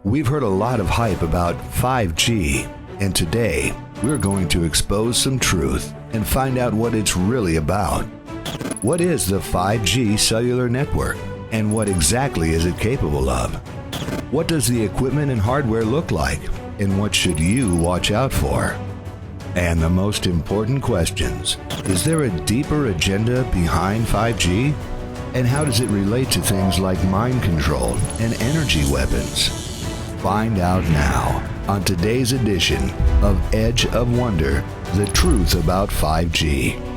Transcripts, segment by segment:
We've heard a lot of hype about 5G, and today we're going to expose some truth and find out what it's really about. What is the 5G cellular network, and what exactly is it capable of? What does the equipment and hardware look like, and what should you watch out for? And the most important questions, is there a deeper agenda behind 5G? And how does it relate to things like mind control and energy weapons? Find out now on today's edition of Edge of Wonder, the truth about 5G.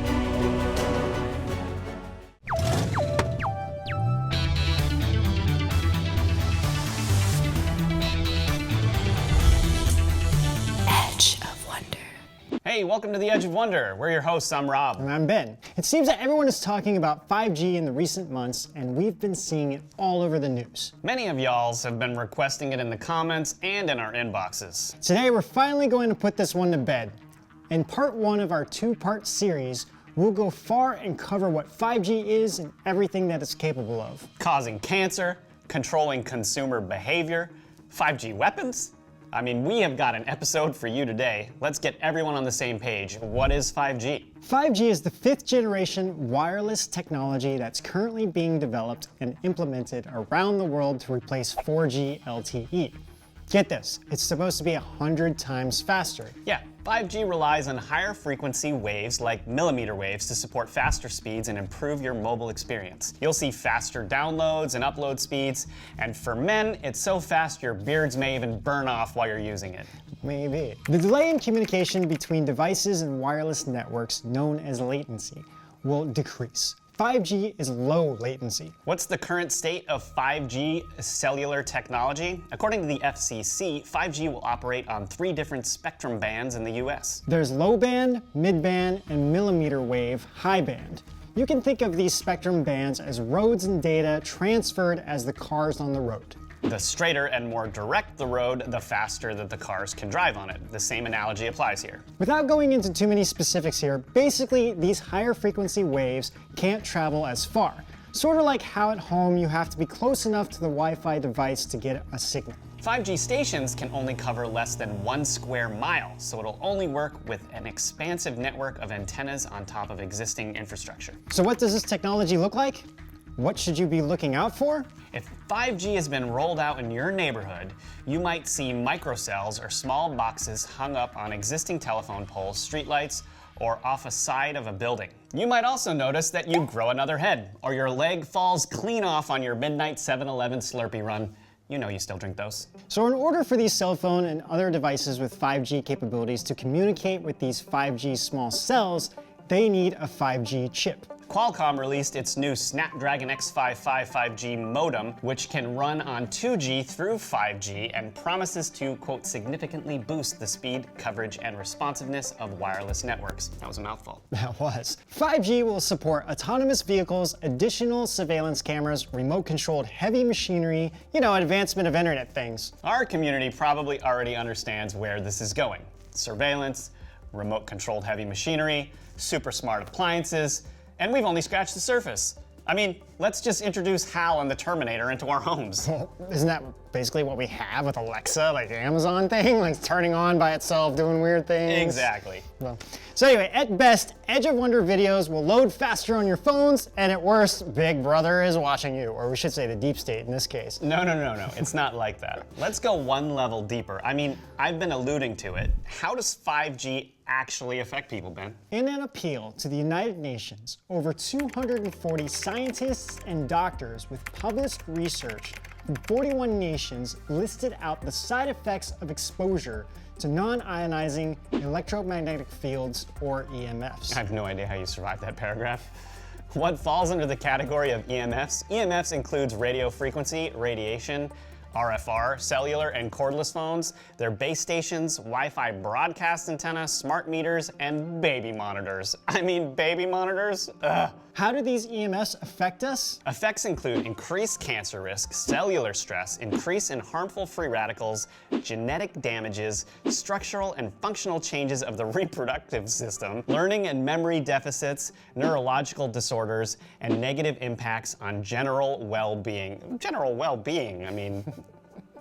Hey, welcome to the Edge of Wonder. We're your hosts, I'm Rob. And I'm Ben. It seems that everyone is talking about 5G in the recent months, and we've been seeing it all over the news. Many of y'alls have been requesting it in the comments and in our inboxes. Today, we're finally going to put this one to bed. In part one of our two-part series, we'll go far and cover what 5G is and everything that it's capable of. Causing cancer, controlling consumer behavior, 5G weapons? I mean, we have got an episode for you today. Let's get everyone on the same page. What is 5G? 5G is the fifth generation wireless technology that's currently being developed and implemented around the world to replace 4G LTE. Get this, it's supposed to be 100 times faster. Yeah, 5G relies on higher frequency waves like millimeter waves to support faster speeds and improve your mobile experience. You'll see faster downloads and upload speeds, and for men, it's so fast your beards may even burn off while you're using it. Maybe. The delay in communication between devices and wireless networks, known as latency, will decrease. 5G is low latency. What's the current state of 5G cellular technology? According to the FCC, 5G will operate on 3 different spectrum bands in the US. There's low band, mid band, and millimeter wave high band. You can think of these spectrum bands as roads and data transferred as the cars on the road. The straighter and more direct the road, the faster that the cars can drive on it. The same analogy applies here. Without going into too many specifics here, basically these higher frequency waves can't travel as far. Sort of like how at home you have to be close enough to the Wi-Fi device to get a signal. 5G stations can only cover less than 1 square mile, so it'll only work with an expansive network of antennas on top of existing infrastructure. So what does this technology look like? What should you be looking out for? If 5G has been rolled out in your neighborhood, you might see microcells or small boxes hung up on existing telephone poles, streetlights, or off a side of a building. You might also notice that you grow another head, or your leg falls clean off on your midnight 7-Eleven Slurpee run. You know you still drink those. So in order for these cell phone and other devices with 5G capabilities to communicate with these 5G small cells, they need a 5G chip. Qualcomm released its new Snapdragon X555 5G modem, which can run on 2G through 5G and promises to, quote, significantly boost the speed, coverage, and responsiveness of wireless networks. That was a mouthful. That was. 5G will support autonomous vehicles, additional surveillance cameras, remote-controlled heavy machinery, advancement of internet things. Our community probably already understands where this is going. Surveillance, remote-controlled heavy machinery, super smart appliances, and we've only scratched the surface. I mean, let's just introduce Hal and the Terminator into our homes. Well, isn't that basically what we have with Alexa, like the Amazon thing? Like turning on by itself, doing weird things? Exactly. Well, so anyway, at best, Edge of Wonder videos will load faster on your phones, and at worst, Big Brother is watching you, or we should say the deep state in this case. No. It's not like that. Let's go one level deeper. I mean, I've been alluding to it. How does 5G actually affect people, Ben? In an appeal to the United Nations, over 240 scientists and doctors with published research from 41 nations listed out the side effects of exposure to non-ionizing electromagnetic fields, or EMFs. I have no idea how you survived that paragraph. What falls under the category of EMFs? EMFs includes radio frequency, radiation, RFR, cellular, and cordless phones, their base stations, Wi-Fi broadcast antenna, smart meters, and baby monitors. I mean, baby monitors? Ugh. How do these EMFs affect us? Effects include increased cancer risk, cellular stress, increase in harmful free radicals, genetic damages, structural and functional changes of the reproductive system, learning and memory deficits, neurological disorders, and negative impacts on general well-being. General well-being, I mean,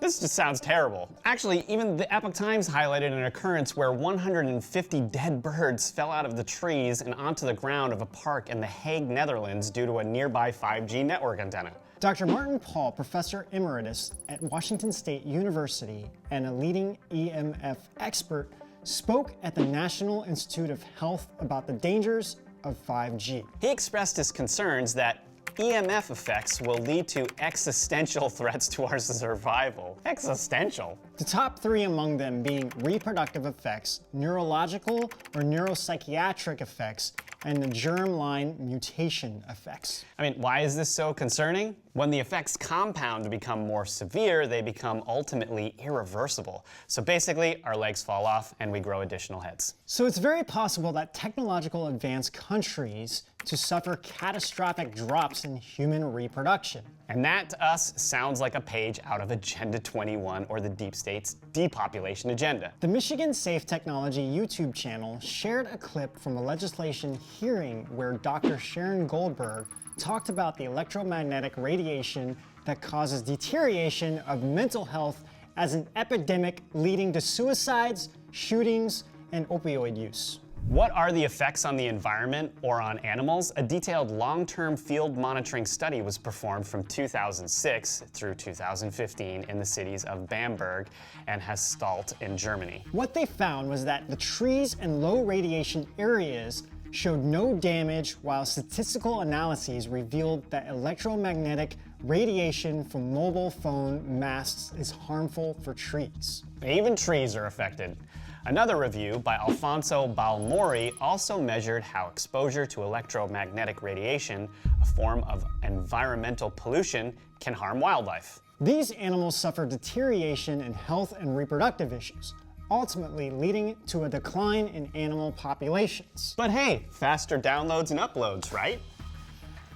This just sounds terrible. Actually, even the Epoch Times highlighted an occurrence where 150 dead birds fell out of the trees and onto the ground of a park in The Hague, Netherlands due to a nearby 5G network antenna. Dr. Martin Paul, professor emeritus at Washington State University and a leading EMF expert, spoke at the National Institute of Health about the dangers of 5G. He expressed his concerns that EMF effects will lead to existential threats to our survival. Existential? The top three among them being reproductive effects, neurological or neuropsychiatric effects, and the germline mutation effects. I mean, why is this so concerning? When the effects compound to become more severe, they become ultimately irreversible. So basically, our legs fall off and we grow additional heads. So it's very possible that technological advanced countries to suffer catastrophic drops in human reproduction. And that to us sounds like a page out of Agenda 21 or the Deep State's depopulation agenda. The Michigan Safe Technology YouTube channel shared a clip from a legislation hearing where Dr. Sharon Goldberg talked about the electromagnetic radiation that causes deterioration of mental health as an epidemic leading to suicides, shootings, and opioid use. What are the effects on the environment or on animals? A detailed long-term field monitoring study was performed from 2006 through 2015 in the cities of Bamberg and Hastalt in Germany. What they found was that the trees in low radiation areas showed no damage, while statistical analyses revealed that electromagnetic radiation from mobile phone masts is harmful for trees. Even trees are affected. Another review by Alfonso Balmori also measured how exposure to electromagnetic radiation, a form of environmental pollution, can harm wildlife. These animals suffer deterioration in health and reproductive issues, ultimately leading to a decline in animal populations. But hey, faster downloads and uploads, right?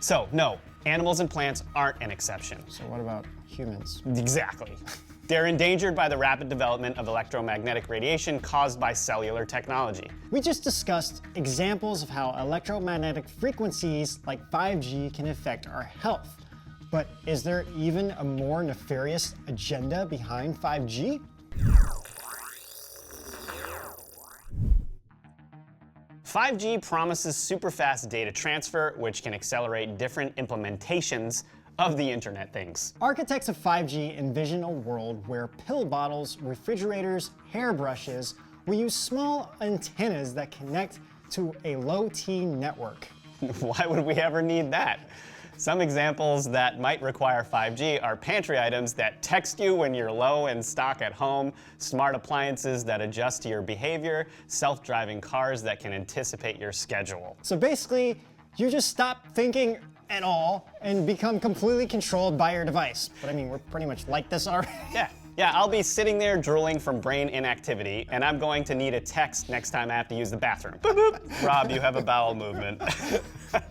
So no, animals and plants aren't an exception. So what about humans? Exactly. They're endangered by the rapid development of electromagnetic radiation caused by cellular technology. We just discussed examples of how electromagnetic frequencies like 5G can affect our health. But is there even a more nefarious agenda behind 5G? "5G promises super-fast data transfer, which can accelerate different implementations of the Internet things." Architects of 5G envision a world where pill bottles, refrigerators, hairbrushes will use small antennas that connect to a low-T network. Why would we ever need that? Some examples that might require 5G are pantry items that text you when you're low in stock at home, smart appliances that adjust to your behavior, self-driving cars that can anticipate your schedule. So basically, you just stop thinking at all and become completely controlled by your device. But I mean, we're pretty much like this already. Yeah, I'll be sitting there drooling from brain inactivity, and I'm going to need a text next time I have to use the bathroom. Boop, boop. Rob, you have a bowel movement. All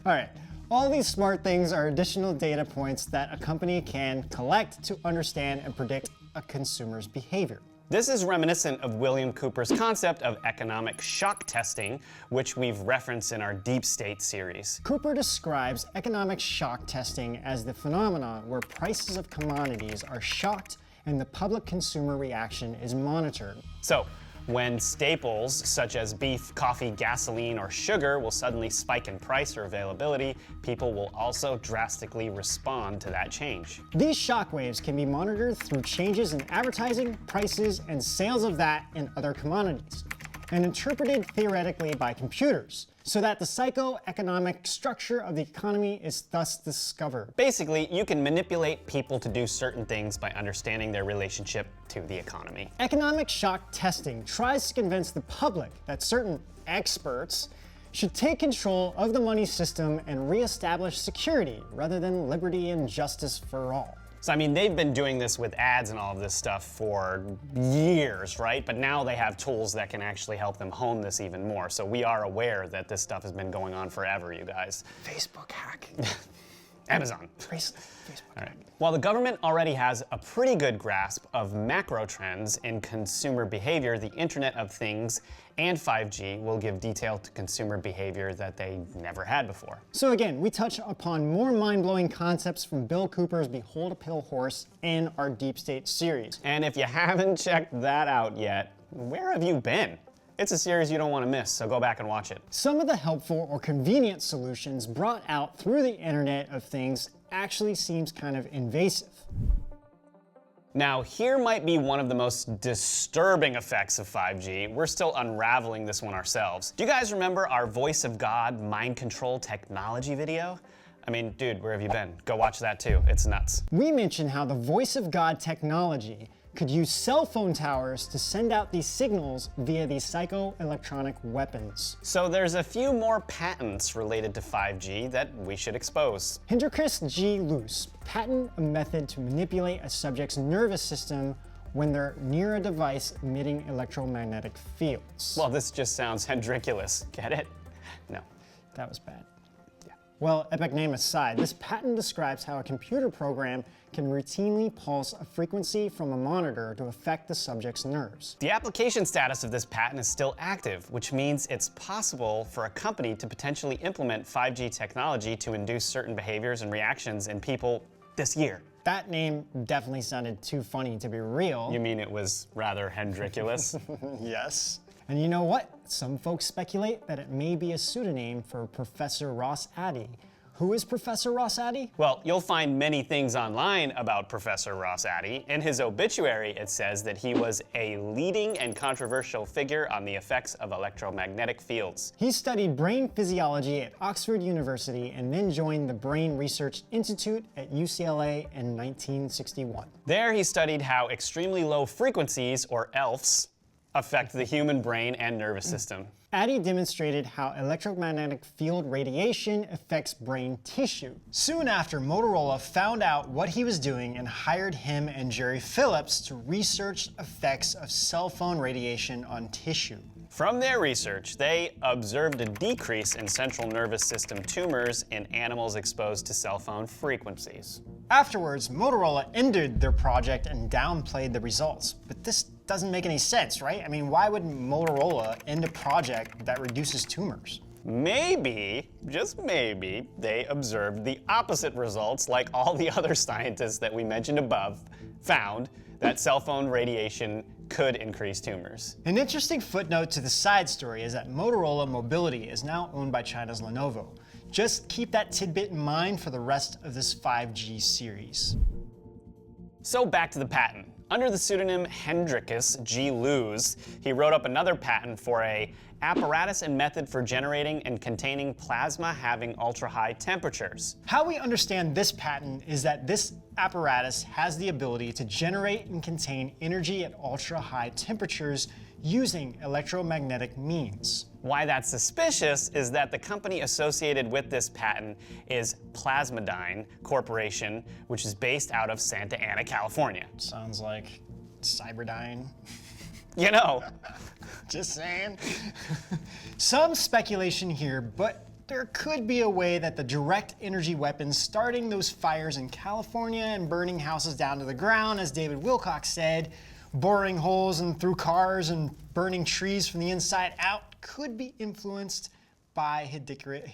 right. All these smart things are additional data points that a company can collect to understand and predict a consumer's behavior. This is reminiscent of William Cooper's concept of economic shock testing, which we've referenced in our Deep State series. Cooper describes economic shock testing as the phenomenon where prices of commodities are shocked and the public consumer reaction is monitored. So, when staples such as beef, coffee, gasoline, or sugar will suddenly spike in price or availability, people will also drastically respond to that change. These shockwaves can be monitored through changes in advertising, prices, and sales of that and other commodities, and interpreted theoretically by computers, so that the psychoeconomic structure of the economy is thus discovered. Basically, you can manipulate people to do certain things by understanding their relationship to the economy. Economic shock testing tries to convince the public that certain experts should take control of the money system and reestablish security rather than liberty and justice for all. So, I mean, they've been doing this with ads and all of this stuff for years, right? But now they have tools that can actually help them hone this even more. So we are aware that this stuff has been going on forever, you guys. Facebook hack. Amazon. Facebook. All right. While the government already has a pretty good grasp of macro trends in consumer behavior, the Internet of Things and 5G will give detail to consumer behavior that they never had before. So again, we touch upon more mind-blowing concepts from Bill Cooper's Behold a Pale Horse in our Deep State series. And if you haven't checked that out yet, where have you been? It's a series you don't want to miss, so go back and watch it. Some of the helpful or convenient solutions brought out through the Internet of Things actually seems kind of invasive. Now, here might be one of the most disturbing effects of 5G. We're still unraveling this one ourselves. Do you guys remember our Voice of God mind control technology video? I mean, dude, where have you been? Go watch that too. It's nuts. We mentioned how the Voice of God technology could use cell phone towers to send out these signals via these psychoelectronic weapons. So there's a few more patents related to 5G that we should expose. Hendrikus G. Luce patented a method to manipulate a subject's nervous system when they're near a device emitting electromagnetic fields. Well, this just sounds hendriculous. Get it? No. That was bad. Well, epic name aside, this patent describes how a computer program can routinely pulse a frequency from a monitor to affect the subject's nerves. The application status of this patent is still active, which means it's possible for a company to potentially implement 5G technology to induce certain behaviors and reactions in people this year. That name definitely sounded too funny to be real. You mean it was rather hendriculous? Yes. And you know what? Some folks speculate that it may be a pseudonym for Professor Ross Addy. Who is Professor Ross Addy? Well, you'll find many things online about Professor Ross Addy. In his obituary, it says that he was a leading and controversial figure on the effects of electromagnetic fields. He studied brain physiology at Oxford University and then joined the Brain Research Institute at UCLA in 1961. There, he studied how extremely low frequencies, or ELFs, affect the human brain and nervous system. Addy demonstrated how electromagnetic field radiation affects brain tissue. Soon after, Motorola found out what he was doing and hired him and Jerry Phillips to research effects of cell phone radiation on tissue. From their research, they observed a decrease in central nervous system tumors in animals exposed to cell phone frequencies. Afterwards, Motorola ended their project and downplayed the results. But this doesn't make any sense, right? I mean, why would Motorola end a project that reduces tumors? Maybe, just maybe, they observed the opposite results like all the other scientists that we mentioned above found that cell phone radiation could increase tumors. An interesting footnote to the side story is that Motorola Mobility is now owned by China's Lenovo. Just keep that tidbit in mind for the rest of this 5G series. So back to the patent. Under the pseudonym Hendrikus G. Luce, he wrote up another patent for a apparatus and method for generating and containing plasma having ultra-high temperatures. How we understand this patent is that this apparatus has the ability to generate and contain energy at ultra-high temperatures using electromagnetic means. Why that's suspicious is that the company associated with this patent is Plasmadyne Corporation, which is based out of Santa Ana, California. Sounds like Cyberdyne. You know. Just saying. Some speculation here, but there could be a way that the direct energy weapons starting those fires in California and burning houses down to the ground, as David Wilcox said, boring holes and through cars and burning trees from the inside out, could be influenced by Hendrikus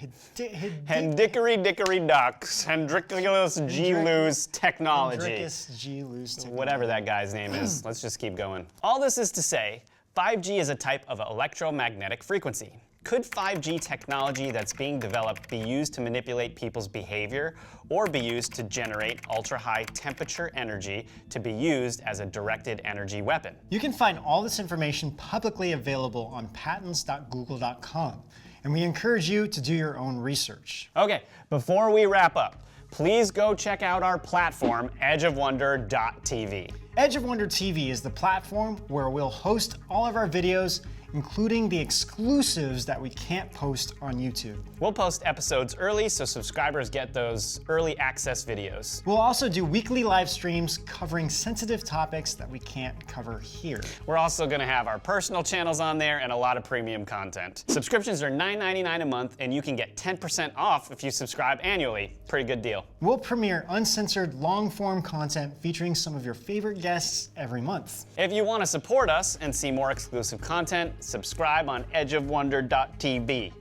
G. Luce technology. Hendrikus G. Luce technology. Whatever that guy's name is. Let's just keep going. All this is to say, 5G is a type of electromagnetic frequency. Could 5G technology that's being developed be used to manipulate people's behavior or be used to generate ultra-high temperature energy to be used as a directed energy weapon? You can find all this information publicly available on patents.google.com, and we encourage you to do your own research. Okay, before we wrap up, please go check out our platform, edgeofwonder.tv. Edge of Wonder TV is the platform where we'll host all of our videos, including the exclusives that we can't post on YouTube. We'll post episodes early so subscribers get those early access videos. We'll also do weekly live streams covering sensitive topics that we can't cover here. We're also gonna have our personal channels on there and a lot of premium content. Subscriptions are $9.99 a month and you can get 10% off if you subscribe annually. Pretty good deal. We'll premiere uncensored long-form content featuring some of your favorite guests every month. If you want to support us and see more exclusive content, subscribe on edgeofwonder.tv.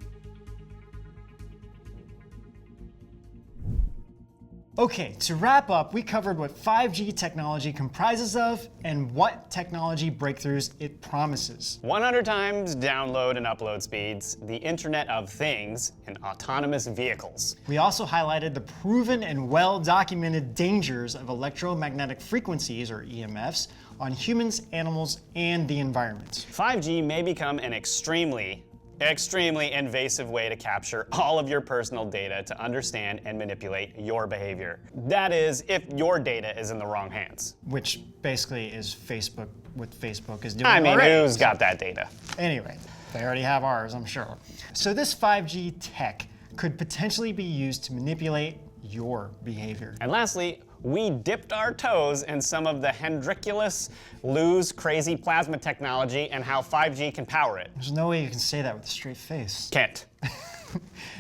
Okay, to wrap up, we covered what 5G technology comprises of and what technology breakthroughs it promises. 100 times download and upload speeds, the Internet of Things, and autonomous vehicles. We also highlighted the proven and well-documented dangers of electromagnetic frequencies, or EMFs, on humans, animals, and the environment. 5G may become an extremely invasive way to capture all of your personal data to understand and manipulate your behavior. That is, if your data is in the wrong hands. Which basically is Facebook, what Facebook is doing I mean, already. who's got that data? Anyway, they already have ours, I'm sure. So this 5G tech could potentially be used to manipulate your behavior. And lastly, we dipped our toes in some of the hendriculous, loose, crazy plasma technology and how 5G can power it. There's no way you can say that with a straight face. Can't.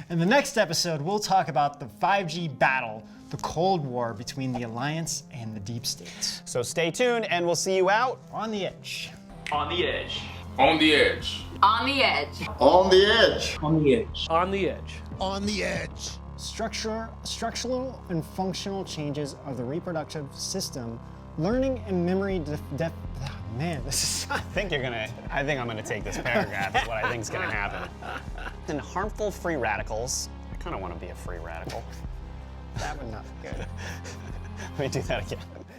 In the next episode, we'll talk about the 5G battle, the Cold War between the Alliance and the Deep States. So stay tuned and we'll see you out On the edge. On the edge. On the edge. On the edge. On the edge. On the edge. On the edge. On the edge. Structural and functional changes of the reproductive system, learning and memory man, this is I think I'm gonna take this paragraph is what I think is gonna happen. And harmful free radicals. I kind of want to be a free radical. that would not be good. Let me do that again.